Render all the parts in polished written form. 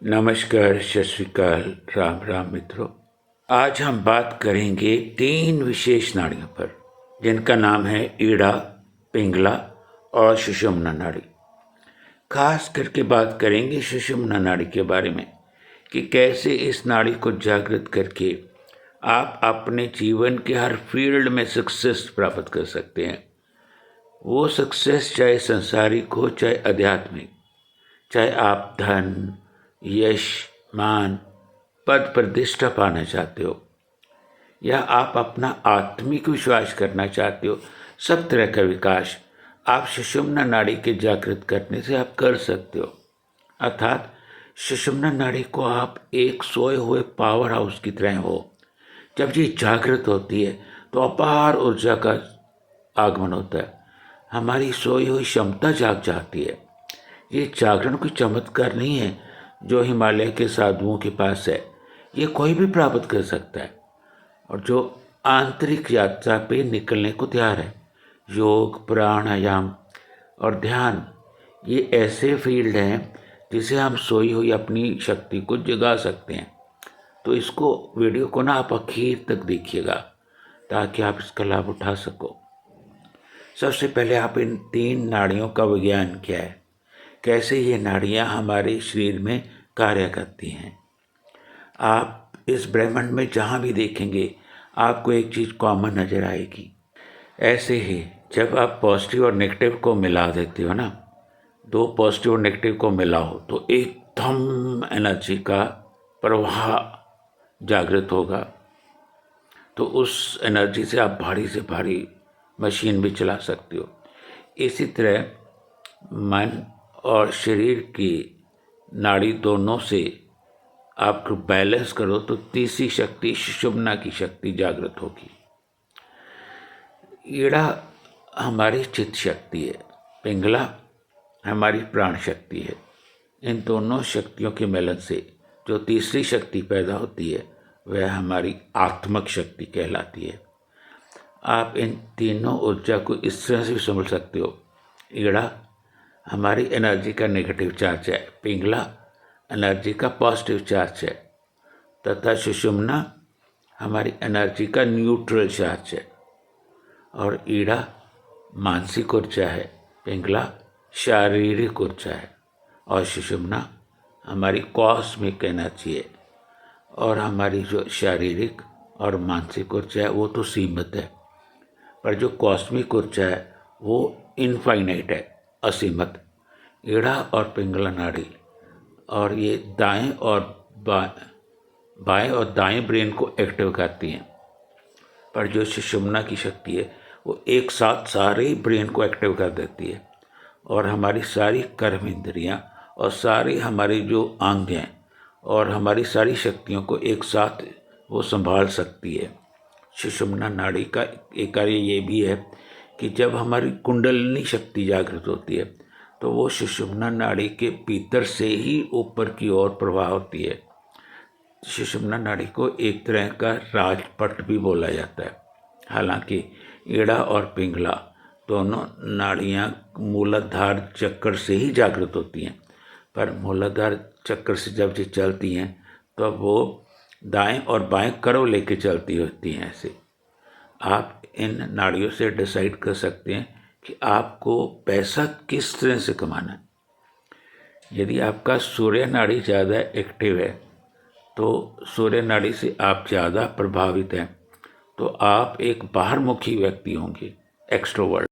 नमस्कार, सत श्री अकाल, राम राम मित्रों। आज हम बात करेंगे 3 विशेष नाड़ियों पर, जिनका नाम है ईड़ा, पिंगला और सुषुम्ना नाड़ी। खास करके बात करेंगे सुषुम्ना नाड़ी के बारे में कि कैसे इस नाड़ी को जागृत करके आप अपने जीवन के हर फील्ड में सक्सेस प्राप्त कर सकते हैं। वो सक्सेस चाहे संसारिक हो चाहे आध्यात्मिक, चाहे आप धन, यश, मान, पद प्रतिष्ठा पाना चाहते हो या आप अपना आत्मिक विश्वास करना चाहते हो, सब तरह का विकास आप सुषुम्ना नाड़ी के जागृत करने से आप कर सकते हो। अर्थात सुषुम्ना नाड़ी को आप एक सोए हुए पावर हाउस की तरह हो। जब ये जागृत होती है तो अपार ऊर्जा का आगमन होता है। हमारी सोई हुई क्षमता जाग जाती है। ये जागरण कोई चमत्कार नहीं है जो हिमालय के साधुओं के पास है, ये कोई भी प्राप्त कर सकता है। और जो आंतरिक यात्रा पे निकलने को तैयार है, योग, प्राणायाम और ध्यान, ये ऐसे फील्ड हैं जिसे हम सोई हुई अपनी शक्ति को जगा सकते हैं। तो इसको वीडियो को ना आप आखिर तक देखिएगा ताकि आप इसका लाभ उठा सको। सबसे पहले आप इन 3 नाड़ियों का विज्ञान क्या है, कैसे ये नाड़ियाँ हमारे शरीर में कार्य करती हैं। आप इस ब्रह्मांड में जहाँ भी देखेंगे आपको एक चीज़ कॉमन नज़र आएगी। ऐसे ही जब आप पॉजिटिव और नेगेटिव को मिला देते हो ना, 2 पॉजिटिव और नेगेटिव को मिलाओ तो एकदम एनर्जी का प्रवाह जागृत होगा। तो उस एनर्जी से आप भारी से भारी मशीन भी चला सकते हो। इसी तरह मन और शरीर की नाड़ी दोनों से आप बैलेंस करो तो तीसरी शक्ति सुषुम्ना की शक्ति जागृत होगी। ईड़ा हमारी चित्त शक्ति है, पिंगला हमारी प्राण शक्ति है। इन दोनों शक्तियों के मिलन से जो तीसरी शक्ति पैदा होती है वह हमारी आत्मक शक्ति कहलाती है। आप इन तीनों ऊर्जा को इस तरह से भी समझ सकते हो। ईड़ा हमारी एनर्जी का नेगेटिव चार्ज है, पिंगला एनर्जी का पॉजिटिव चार्ज है, तथा सुषुम्ना हमारी एनर्जी का न्यूट्रल चार्ज है। और ईड़ा मानसिक ऊर्जा है, पिंगला शारीरिक ऊर्जा है और सुषुम्ना हमारी कॉस्मिक एनर्जी है। और हमारी जो शारीरिक और मानसिक ऊर्जा है वो तो सीमित है, पर जो कॉस्मिक ऊर्जा है वो इनफाइनाइट है, असीमित। ईड़ा और पिंगला नाड़ी और ये दाएं और बाएं और दाएं ब्रेन को एक्टिव करती हैं, पर जो सुषुम्ना की शक्ति है वो एक साथ सारे ब्रेन को एक्टिव कर देती है और हमारी सारी कर्म इंद्रियाँ और सारी हमारी जो अंग हैं और हमारी सारी शक्तियों को एक साथ वो संभाल सकती है। सुषुम्ना नाड़ी का एक कार्य ये भी है कि जब हमारी कुंडलिनी शक्ति जागृत होती है तो वो सुषुम्ना नाड़ी के भीतर से ही ऊपर की ओर प्रवाह होती है। सुषुम्ना नाड़ी को एक तरह का राजपट भी बोला जाता है। हालांकि ईड़ा और पिंगला दोनों नाड़ियाँ मूलाधार चक्र से ही जागृत होती हैं, पर मूलाधार चक्र से जब ये चलती हैं तो वो दाएं और बाएं करव लेके चलती होती हैं। ऐसे आप इन नाड़ियों से डिसाइड कर सकते हैं कि आपको पैसा किस तरह से कमाना है। यदि आपका सूर्य नाड़ी ज़्यादा एक्टिव है तो सूर्य नाड़ी से आप ज़्यादा प्रभावित हैं तो आप एक बाहरमुखी व्यक्ति होंगे, एक्सट्रोवर्ट।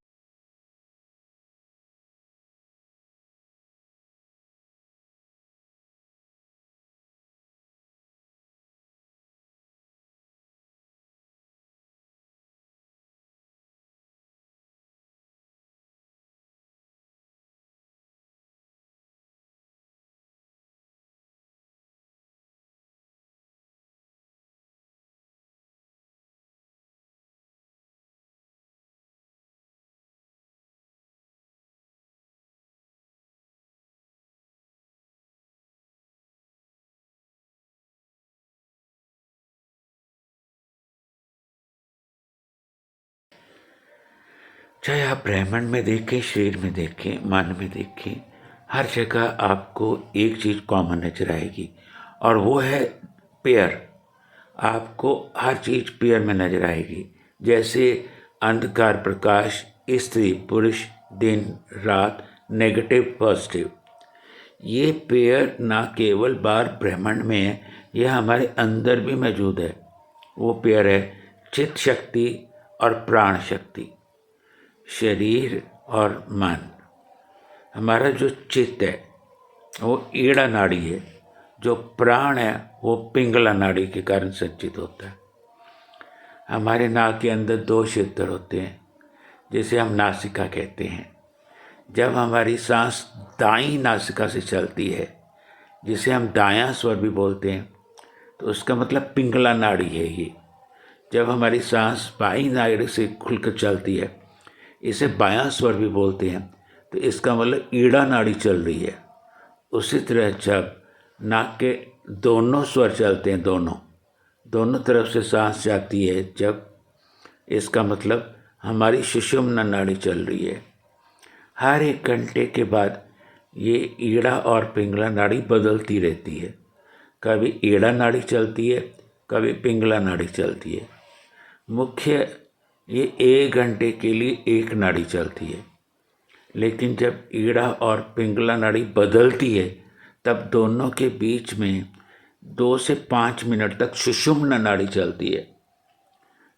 चाहे आप ब्रह्मांड में देखें, शरीर में देखें, मन में देखें, हर जगह आपको एक चीज़ कॉमन नजर आएगी और वो है पेयर। आपको हर चीज़ पेयर में नजर आएगी, जैसे अंधकार प्रकाश, स्त्री पुरुष, दिन रात, नेगेटिव पॉजिटिव। ये पेयर ना केवल बार ब्रह्मांड में है, यह हमारे अंदर भी मौजूद है। वो पेयर है चित्त शक्ति और प्राण शक्ति, शरीर और मन। हमारा जो चित्त है वो ईड़ा नाड़ी है, जो प्राण है वो पिंगला नाड़ी के कारण संचित होता है। हमारे नाक के अंदर 2 क्षेत्र होते हैं, जिसे हम नासिका कहते हैं। जब हमारी सांस दाईं नासिका से चलती है, जिसे हम दायां स्वर भी बोलते हैं, तो उसका मतलब पिंगला नाड़ी है ये। जब हमारी सांस बाईं नाड़ी से खुलकर चलती है, इसे बायां स्वर भी बोलते हैं, तो इसका मतलब ईड़ा नाड़ी चल रही है। उसी तरह जब नाक के दोनों स्वर चलते हैं, दोनों तरफ से सांस जाती है जब, इसका मतलब हमारी सुषुम्ना नाड़ी चल रही है। हर 1 घंटे के बाद ये ईड़ा और पिंगला नाड़ी बदलती रहती है। कभी ईड़ा नाड़ी चलती है, कभी पिंगला नाड़ी चलती है। मुख्य ये 1 घंटे के लिए एक नाड़ी चलती है, लेकिन जब ईड़ा और पिंगला नाड़ी बदलती है तब दोनों के बीच में 2 से 5 मिनट तक सुषुम्ना नाड़ी चलती है।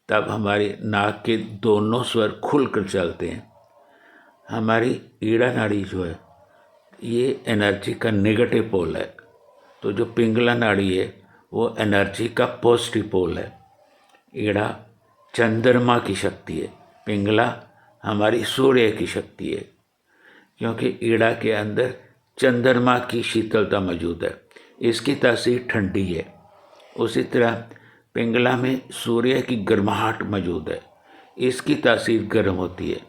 तब हमारे नाक के दोनों स्वर खुलकर चलते हैं। हमारी ईड़ा नाड़ी जो है ये एनर्जी का नेगेटिव पोल है, तो जो पिंगला नाड़ी है वो एनर्जी का पॉजिटिव पोल है। ईड़ा चंद्रमा की शक्ति है, पिंगला हमारी सूर्य की शक्ति है, क्योंकि ईड़ा के अंदर चंद्रमा की शीतलता मौजूद है, इसकी तासीर ठंडी है। उसी तरह पिंगला में सूर्य की गर्माहट मौजूद है, इसकी तासीर गर्म होती है।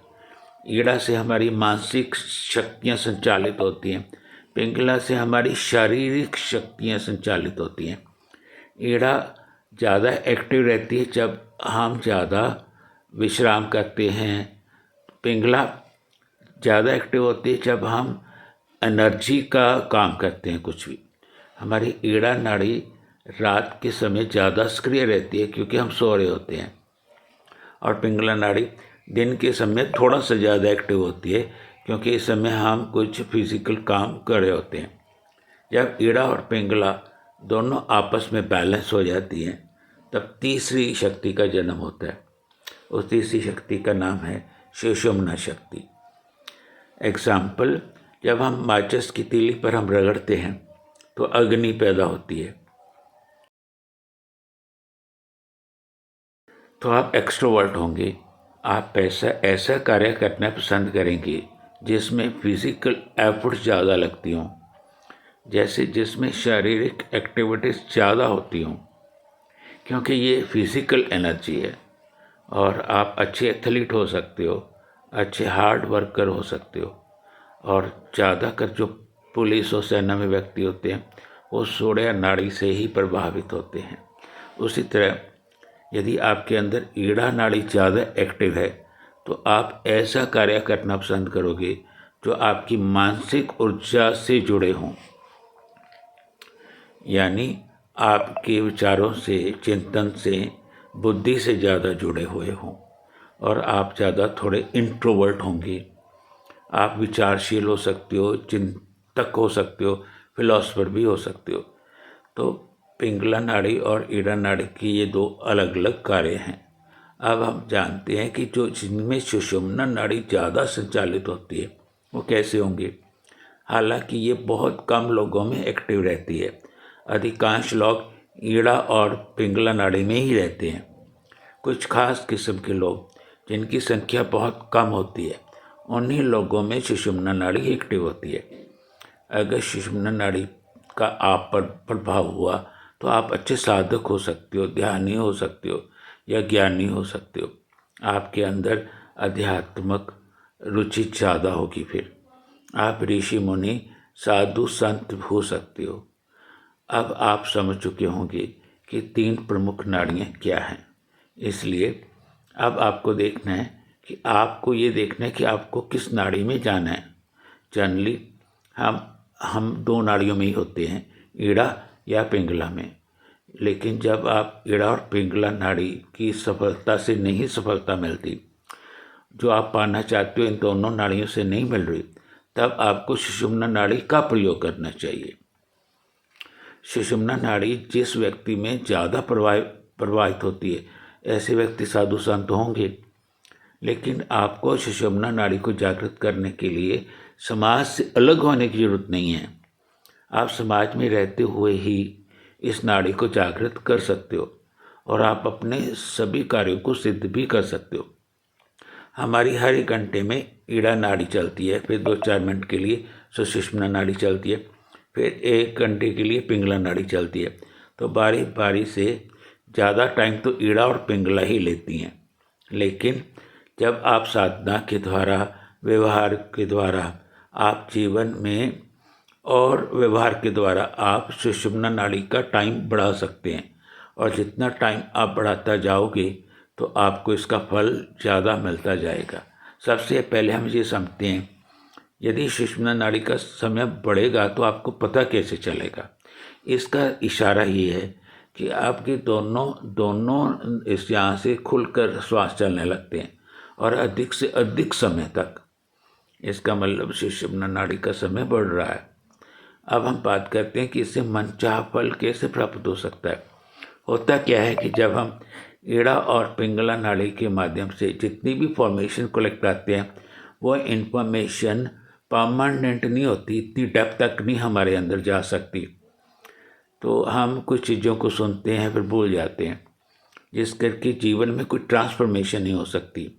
ईड़ा से हमारी मानसिक शक्तियाँ संचालित होती हैं, पिंगला से हमारी शारीरिक शक्तियाँ संचालित होती हैं। ईड़ा ज़्यादा एक्टिव रहती है जब हम ज़्यादा विश्राम करते हैं। पिंगला ज़्यादा एक्टिव होती है जब हम एनर्जी का काम करते हैं कुछ भी। हमारी ईड़ा नाड़ी रात के समय ज़्यादा सक्रिय रहती है क्योंकि हम सो रहे होते हैं, और पिंगला नाड़ी दिन के समय थोड़ा सा ज़्यादा एक्टिव होती है क्योंकि इस समय हम कुछ फिजिकल काम कर रहे होते हैं। जब ईड़ा और पिंगला दोनों आपस में बैलेंस हो जाती हैं तब तीसरी शक्ति का जन्म होता है। उस तीसरी शक्ति का नाम है सुषुम्ना शक्ति। एग्जाम्पल, जब हम माचिस की तीली पर हम रगड़ते हैं तो अग्नि पैदा होती है। तो आप एक्सट्रोवर्ट होंगे, आप ऐसा कार्य करना पसंद करेंगे जिसमें फिजिकल एफर्ट ज़्यादा लगती हों, जैसे जिसमें शारीरिक एक्टिविटीज़ ज़्यादा होती हों, क्योंकि ये फिज़िकल एनर्जी है। और आप अच्छे एथलीट हो सकते हो, अच्छे हार्ड वर्कर हो सकते हो। और ज़्यादातर जो पुलिस और सेना में व्यक्ति होते हैं वो सूर्य नाड़ी से ही प्रभावित होते हैं। उसी तरह यदि आपके अंदर ईड़ा नाड़ी ज़्यादा एक्टिव है तो आप ऐसा कार्य करना पसंद करोगे जो आपकी मानसिक ऊर्जा से जुड़े हों, यानी आपके विचारों से, चिंतन से, बुद्धि से ज़्यादा जुड़े हुए हों। और आप ज़्यादा थोड़े इंट्रोवर्ट होंगे। आप विचारशील हो सकते हो, चिंतक हो सकते हो, फिलोसफर भी हो सकते हो। तो पिंगला नाड़ी और ईड़ा नाड़ी की ये 2 अलग अलग कार्य हैं। अब हम जानते हैं कि जो जिनमें सुषुम्ना नाड़ी ज़्यादा संचालित होती है वो कैसे होंगे। हालांकि ये बहुत कम लोगों में एक्टिव रहती है, अधिकांश लोग ईड़ा और पिंगला नाड़ी में ही रहते हैं। कुछ खास किस्म के लोग जिनकी संख्या बहुत कम होती है, उन्हीं लोगों में सुषुम्ना नाड़ी एक्टिव होती है। अगर सुषुम्ना नाड़ी का आप पर प्रभाव हुआ तो आप अच्छे साधक हो सकते हो, ध्यानी हो सकते हो या ज्ञानी हो सकते हो। आपके अंदर आध्यात्मिक रुचि ज़्यादा होगी। फिर आप ऋषि मुनि, साधु, संत हो सकते हो। अब आप समझ चुके होंगे कि 3 प्रमुख नाड़ियाँ क्या हैं। इसलिए अब आपको देखना है कि आपको किस नाड़ी में जाना है। जनरली हम दो नाड़ियों में ही होते हैं, ईड़ा या पिंगला में। लेकिन जब आप ईड़ा और पिंगला नाड़ी की सफलता से नहीं सफलता मिलती, जो आप पाना चाहते हो इन दोनों नाड़ियों से नहीं मिल रही, तब आपको सुषुम्ना नाड़ी का प्रयोग करना चाहिए। सुषुम्ना नाड़ी जिस व्यक्ति में ज़्यादा प्रवाहित होती है, ऐसे व्यक्ति साधु संत होंगे। लेकिन आपको सुषुम्ना नाड़ी को जागृत करने के लिए समाज से अलग होने की जरूरत नहीं है। आप समाज में रहते हुए ही इस नाड़ी को जागृत कर सकते हो और आप अपने सभी कार्यों को सिद्ध भी कर सकते हो। हमारी हर एक घंटे में ईड़ा नाड़ी चलती है, फिर 2-4 मिनट के लिए सुषुम्ना नाड़ी चलती है, फिर 1 घंटे के लिए पिंगला नाड़ी चलती है। तो बारी बारी से ज़्यादा टाइम तो ईड़ा और पिंगला ही लेती हैं। लेकिन जब आप साधना के द्वारा, व्यवहार के द्वारा आप जीवन में और व्यवहार के द्वारा आप सुषुम्ना नाड़ी का टाइम बढ़ा सकते हैं। और जितना टाइम आप बढ़ाता जाओगे तो आपको इसका फल ज़्यादा मिलता जाएगा। सबसे पहले हम ये समझते हैं, यदि सुषुम्ना नाड़ी का समय बढ़ेगा तो आपको पता कैसे चलेगा। इसका इशारा ये है कि आपके दोनों इस यहाँ से खुलकर श्वास चलने लगते हैं और अधिक से अधिक समय तक। इसका मतलब सुषुम्ना नाड़ी का समय बढ़ रहा है। अब हम बात करते हैं कि इससे मनचाहा फल कैसे प्राप्त हो सकता है। होता क्या है कि जब हम ईड़ा और पिंगला नाड़ी के माध्यम से जितनी भी फॉर्मेशन कलेक्ट आते हैं, वो इन्फॉर्मेशन परमानेंट नहीं होती, इतनी डेप्थ तक नहीं हमारे अंदर जा सकती। तो हम कुछ चीज़ों को सुनते हैं फिर भूल जाते हैं, जिस करके जीवन में कोई ट्रांसफॉर्मेशन नहीं हो सकती।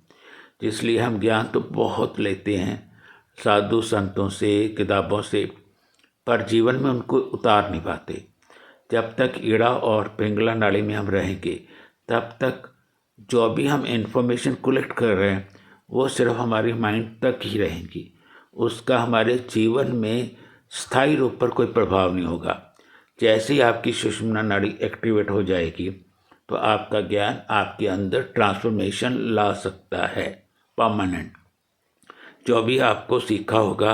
इसलिए हम ज्ञान तो बहुत लेते हैं साधु संतों से, किताबों से, पर जीवन में उनको उतार नहीं पाते। जब तक ईड़ा और पिंगला नाड़ी में हम रहेंगे, तब तक जो भी हम इन्फॉर्मेशन कलेक्ट कर रहे हैं वो सिर्फ हमारे माइंड तक ही रहेंगी, उसका हमारे जीवन में स्थायी रूप पर कोई प्रभाव नहीं होगा। जैसे ही आपकी सुषुम्ना नाड़ी एक्टिवेट हो जाएगी तो आपका ज्ञान आपके अंदर ट्रांसफॉर्मेशन ला सकता है परमानेंट। जो भी आपको सीखा होगा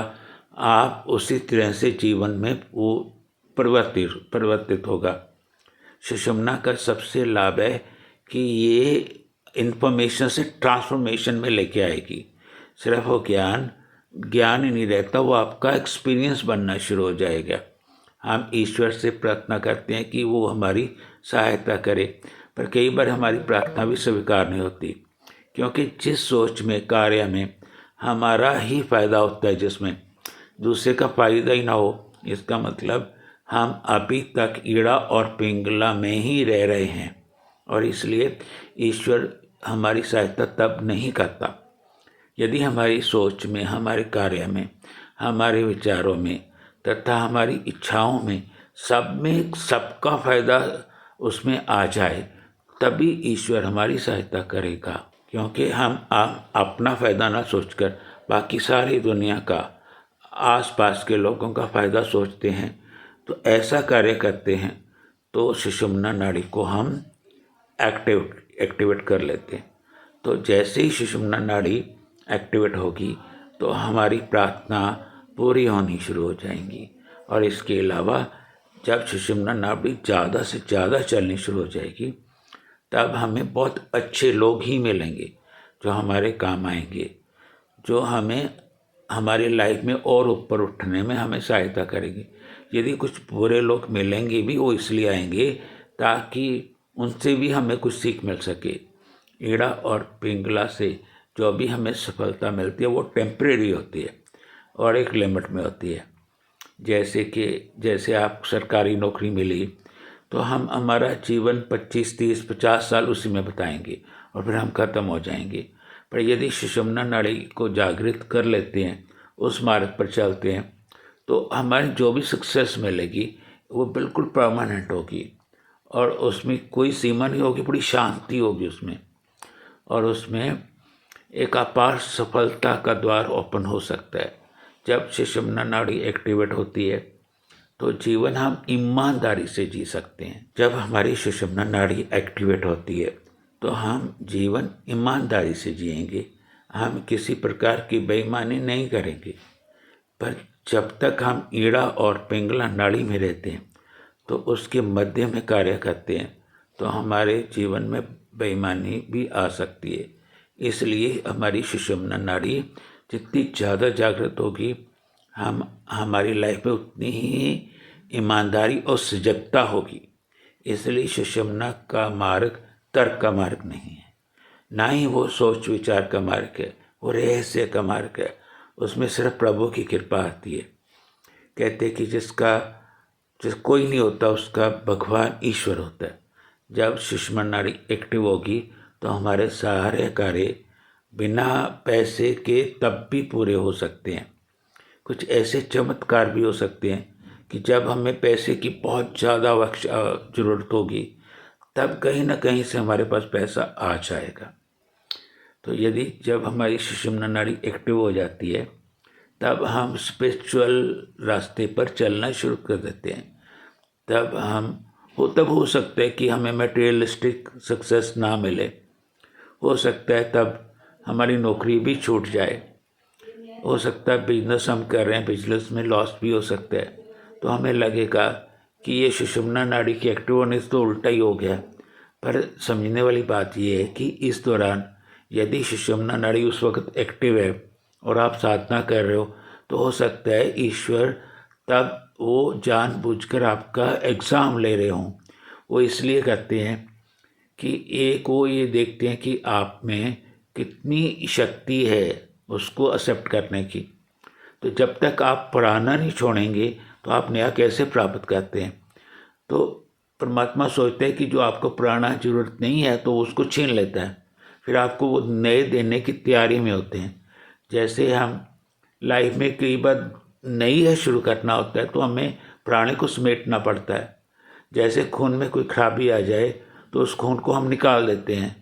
आप उसी तरह से जीवन में वो परिवर्तित होगा। सुषुम्ना का सबसे लाभ है कि ये इन्फॉर्मेशन से ट्रांसफॉर्मेशन में लेके आएगी। सिर्फ वो ज्ञान ही नहीं रहता, वो आपका एक्सपीरियंस बनना शुरू हो जाएगा। हम ईश्वर से प्रार्थना करते हैं कि वो हमारी सहायता करे, पर कई बार हमारी प्रार्थना भी स्वीकार नहीं होती, क्योंकि जिस सोच में, कार्य में हमारा ही फायदा होता है, जिसमें दूसरे का फायदा ही ना हो, इसका मतलब हम अभी तक ईड़ा और पिंगला में ही रह रहे हैं और इसलिए ईश्वर हमारी सहायता तब नहीं करता यदि हमारी सोच में, हमारे कार्य में, हमारे विचारों में तथा हमारी इच्छाओं में सबका फायदा उसमें आ जाए, तभी ईश्वर हमारी सहायता करेगा। क्योंकि हम अपना फ़ायदा ना सोचकर बाकी सारी दुनिया का, आसपास के लोगों का फ़ायदा सोचते हैं, तो ऐसा कार्य करते हैं तो सुषुम्ना नाड़ी को हम एक्टिवेट कर लेते हैं। तो जैसे ही सुषुम्ना नाड़ी एक्टिवेट होगी तो हमारी प्रार्थना पूरी होनी शुरू हो जाएंगी। और इसके अलावा जब सुषुम्ना नाड़ी ज़्यादा से ज़्यादा चलनी शुरू हो जाएगी, तब हमें बहुत अच्छे लोग ही मिलेंगे जो हमारे काम आएंगे, जो हमें हमारे लाइफ में और ऊपर उठने में हमें सहायता करेंगे। यदि कुछ बुरे लोग मिलेंगे भी, वो इसलिए आएंगे ताकि उनसे भी हमें कुछ सीख मिल सके। ईड़ा और पिंगला से जो भी हमें सफलता मिलती है वो टेम्परेरी होती है और एक लिमिट में होती है। जैसे आप सरकारी नौकरी मिली तो हम हमारा जीवन 25, 30, 50 साल उसी में बताएंगे और फिर हम ख़त्म हो जाएंगे। पर यदि सुषुम्ना नाड़ी को जागृत कर लेते हैं, उस मार्ग पर चलते हैं, तो हमारी जो भी सक्सेस मिलेगी वो बिल्कुल परमानेंट होगी और उसमें कोई सीमा नहीं होगी, बड़ी शांति होगी उसमें, और उसमें एक अपार सफलता का द्वार ओपन हो सकता है। जब सुषुम्ना नाड़ी एक्टिवेट होती है तो जीवन हम ईमानदारी से जी सकते हैं। जब हमारी सुषुम्ना नाड़ी एक्टिवेट होती है तो हम जीवन ईमानदारी से जिएंगे, हम किसी प्रकार की बेईमानी नहीं करेंगे। पर जब तक हम ईड़ा और पिंगला नाड़ी में रहते हैं तो उसके मध्य में कार्य करते हैं तो हमारे जीवन में बेईमानी भी आ सकती है। इसलिए हमारी सुषुम्ना नाड़ी जितनी ज़्यादा जागृत होगी हम हमारी लाइफ में उतनी ही ईमानदारी और सजगता होगी। इसलिए सुषुम्ना का मार्ग तर्क का मार्ग नहीं है, ना ही वो सोच विचार का मार्ग है, वो रहस्य का मार्ग है। उसमें सिर्फ प्रभु की कृपा आती है। कहते कि जिस कोई नहीं होता उसका भगवान ईश्वर होता है। जब सुषुम्ना नाड़ी एक्टिव होगी तो हमारे सारे कार्य बिना पैसे के तब भी पूरे हो सकते हैं। कुछ ऐसे चमत्कार भी हो सकते हैं कि जब हमें पैसे की बहुत ज़्यादा ज़रूरत होगी तब कहीं ना कहीं से हमारे पास पैसा आ जाएगा। तो यदि जब हमारी सुषुम्ना नाड़ी एक्टिव हो जाती है तब हम स्पिरिचुअल रास्ते पर चलना शुरू कर देते हैं। तब हो सकता है कि हमें मटेरियलिस्टिक सक्सेस ना मिले, हो सकता है तब हमारी नौकरी भी छूट जाए, हो सकता है बिजनेस हम कर रहे हैं, बिजनेस में लॉस भी हो सकता है। तो हमें लगेगा कि ये सुषुम्ना नाड़ी के एक्टिव होने से तो उल्टा ही हो गया। पर समझने वाली बात ये है कि इस दौरान यदि सुषुम्ना नाड़ी उस वक्त एक्टिव है और आप साधना कर रहे हो तो हो सकता है ईश्वर तब वो जानबूझकर आपका एग्ज़ाम ले रहे हों। वो इसलिए करते हैं कि एक वो ये देखते हैं कि आप में कितनी शक्ति है उसको एक्सेप्ट करने की। तो जब तक आप पढ़ाना नहीं छोड़ेंगे तो आप नया कैसे प्राप्त करते हैं। तो परमात्मा सोचते हैं कि जो आपको पढ़ाना ज़रूरत नहीं है तो उसको छीन लेता है, फिर आपको वो नए देने की तैयारी में होते हैं। जैसे हम लाइफ में कई बार नई है शुरू करना होता है तो हमें पुराने को समेटना पड़ता है। जैसे खून में कोई खराबी आ जाए तो उस खून को हम निकाल देते हैं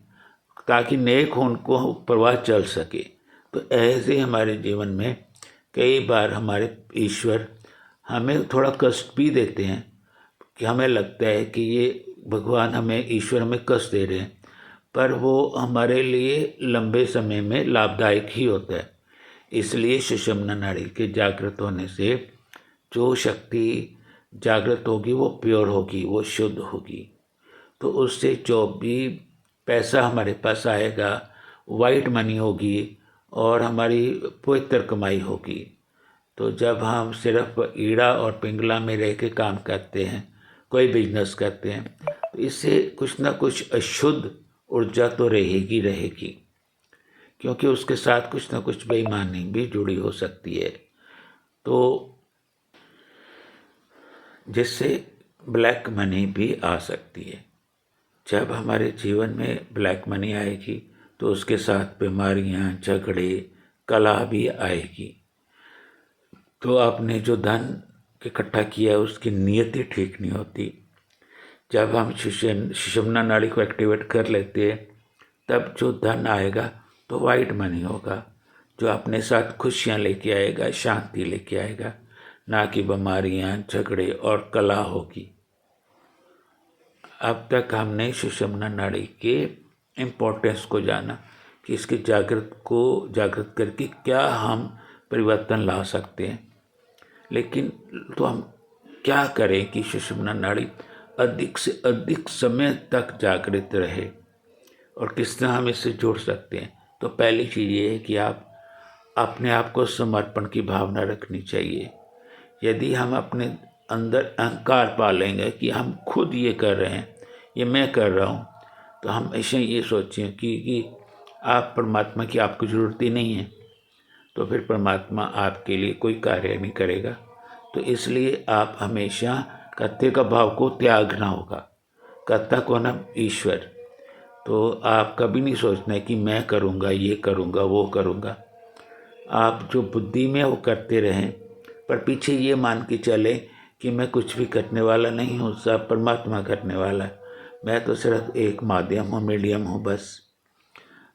ताकि नए खून को प्रवाह चल सके। तो ऐसे ही हमारे जीवन में कई बार हमारे ईश्वर हमें थोड़ा कष्ट भी देते हैं कि हमें लगता है कि ये भगवान हमें ईश्वर हमें कष्ट दे रहे हैं, पर वो हमारे लिए लंबे समय में लाभदायक ही होता है। इसलिए सुषुम्ना नाड़ी के जागृत होने से जो शक्ति जागृत होगी वो प्योर होगी, वो शुद्ध होगी। तो उससे जो भी पैसा हमारे पास आएगा वाइट मनी होगी और हमारी पवित्र कमाई होगी। तो जब हम सिर्फ ईड़ा और पिंगला में रह के काम करते हैं, कोई बिजनेस करते हैं, तो इससे कुछ ना कुछ अशुद्ध ऊर्जा तो रहेगी, क्योंकि उसके साथ कुछ ना कुछ बेईमानी भी जुड़ी हो सकती है। तो जिससे ब्लैक मनी भी आ सकती है। जब हमारे जीवन में ब्लैक मनी आएगी तो उसके साथ बीमारियां, झगड़े, कलह भी आएगी। तो आपने जो धन इकट्ठा किया है उसकी नीयत ही ठीक नहीं होती। जब हम सुषुम्ना नाड़ी को एक्टिवेट कर लेते हैं तब जो धन आएगा तो वाइट मनी होगा, जो अपने साथ खुशियाँ लेके आएगा, शांति लेके आएगा, ना कि बीमारियाँ, झगड़े और कलह होगी। अब तक हमने सुषुम्ना नाड़ी के इम्पोर्टेंस को जाना कि इसके जागृत करके क्या हम परिवर्तन ला सकते हैं। लेकिन तो हम क्या करें कि सुषुम्ना नाड़ी अधिक से अधिक समय तक जागृत रहे और किस तरह हम इससे जुड़ सकते हैं। तो पहली चीज़ ये है कि आप अपने आप को समर्पण की भावना रखनी चाहिए। यदि हम अपने अंदर अहंकार पालेंगे कि हम खुद ये कर रहे हैं, ये मैं कर रहा हूँ, तो हम हमेशा ये सोचें कि आप परमात्मा की आपको ज़रूरत ही नहीं है, तो फिर परमात्मा आपके लिए कोई कार्य नहीं करेगा। तो इसलिए आप हमेशा कर्ते का भाव को त्यागना होगा। कर्ता कौन है? ईश्वर। तो आप कभी नहीं सोचना है कि मैं करूँगा, ये करूँगा, वो करूँगा। आप जो बुद्धि में वो करते रहें, पर पीछे ये मान के चले कि मैं कुछ भी करने वाला नहीं हूँ, सब परमात्मा करने वाला है, मैं तो सिर्फ एक माध्यम हूँ, मीडियम हूँ बस।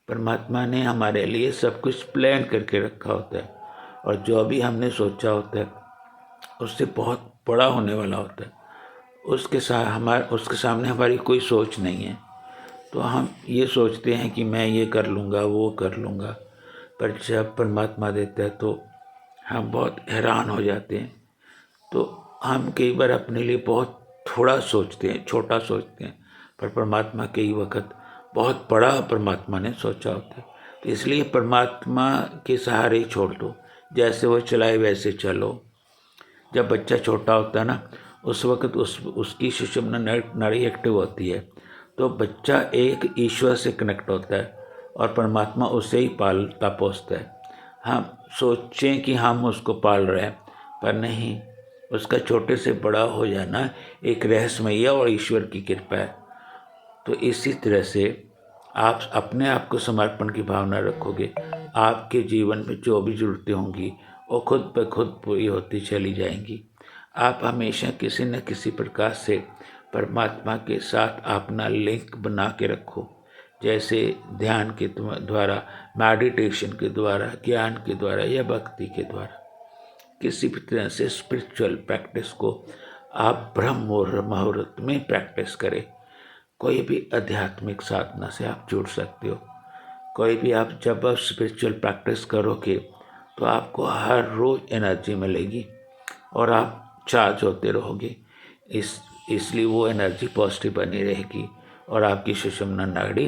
परमात्मा ने हमारे लिए सब कुछ प्लान करके रखा होता है और जो भी हमने सोचा होता है उससे बहुत बड़ा होने वाला होता है। उसके सामने हमारी कोई सोच नहीं है। तो हम ये सोचते हैं कि मैं ये कर लूँगा, वो कर लूँगा, पर जब परमात्मा देता है तो हम बहुत हैरान हो जाते हैं। तो हम कई बार अपने लिए बहुत थोड़ा सोचते हैं, छोटा सोचते हैं, पर परमात्मा कई वक्त बहुत बड़ा परमात्मा ने सोचा होता है। तो इसलिए परमात्मा के सहारे ही छोड़ दो, जैसे वो चलाए वैसे चलो। जब बच्चा छोटा होता है ना, उस वक्त उसकी सुषुम्ना नाड़ी एक्टिव होती है, तो बच्चा एक ईश्वर से कनेक्ट होता है और परमात्मा उसे ही पालता पोसता है। हम सोचें कि हम उसको पाल रहे हैं, पर नहीं, उसका छोटे से बड़ा हो जाना एक रहस्यमय और ईश्वर की कृपा है। तो इसी तरह से आप अपने आप को समर्पण की भावना रखोगे, आपके जीवन में जो भी ज़रूरतें होंगी वो खुद ब खुद पूरी होती चली जाएंगी। आप हमेशा किसी न किसी प्रकार से परमात्मा के साथ अपना लिंक बना के रखो, जैसे ध्यान के द्वारा, मेडिटेशन के द्वारा, ज्ञान के द्वारा या भक्ति के द्वारा। किसी भी तरह से स्पिरिचुअल प्रैक्टिस को आप ब्रह्म मुहूर्त में प्रैक्टिस करें। कोई भी आध्यात्मिक साधना से आप जुड़ सकते हो। कोई भी आप जब आप स्पिरिचुअल प्रैक्टिस करोगे तो आपको हर रोज़ एनर्जी मिलेगी और आप चार्ज होते रहोगे। इसलिए वो एनर्जी पॉजिटिव बनी रहेगी और आपकी सुषुम्ना नाड़ी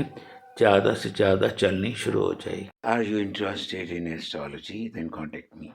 ज़्यादा से ज़्यादा चलनी शुरू हो जाएगी। Are you interested in astrology? Then contact me.